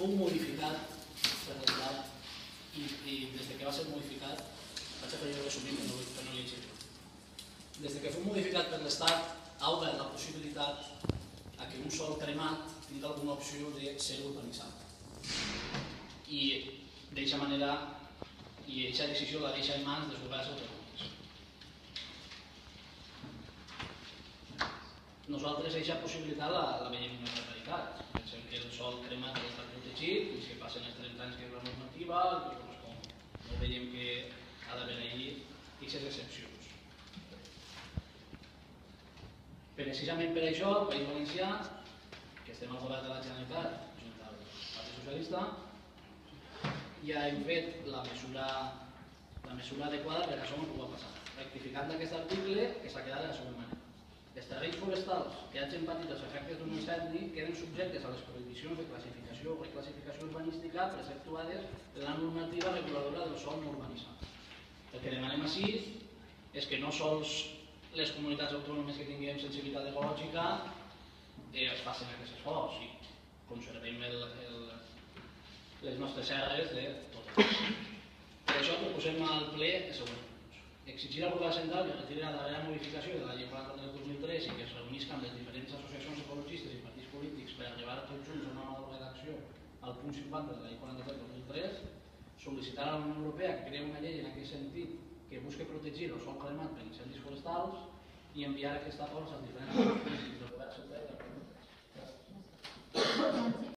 fou modificat per l'Estat i des que va ser modificat, vaig a fer jo resumir per no llegir-lo. Des que fou modificat per l'Estat ha obert la possibilitat a que un sol cremat tingui alguna opció de ser urbanitzat. I d'aquesta manera, i aquesta decisió la deixa en mans dels governs autonòmics. Nosaltres aquesta possibilitat la veiem una radicalitat. Pensem que el sol cremat ha d'estar protegit, fins que passen els 30 anys que és la normativa, no veiem que ha d'haver-hi aquestes excepcions. Precisament per això, el País Valencià, que estem al govern de la Generalitat, junt al Partit Socialista, ja hem fet la mesura adequada per a això no pugui passar. Rectificant d'aquest article, que s'ha quedat de la següent manera. Els terrenys forestals que hagin patit els efectes d'un incendi queden subjectes a les prohibicions de classificació o reclassificació urbanística preceptuades de la normativa reguladora del sòl no urbanitzat. El que demanem així és que no sols les comunitats autònomes que tinguem sensibilitat ecològica es facin aquest esforç i conservem les nostres serres de tot el país. Per això proposem al ple el següent. Exigir al govern central que retiri la darrera modificació de la llei 40 del 2003 i que es reunisca amb les diferents associacions ecologistes i partits polítics per arribar tots junts a una nova redacció al punt 50 de la llei 40 del 2003, sol·licitar a la Unió Europea que creï una llei en aquest sentit que busqui protegir el sòl cremat per incendis forestals i enviar aquesta cosa als diferents partits polítics del govern central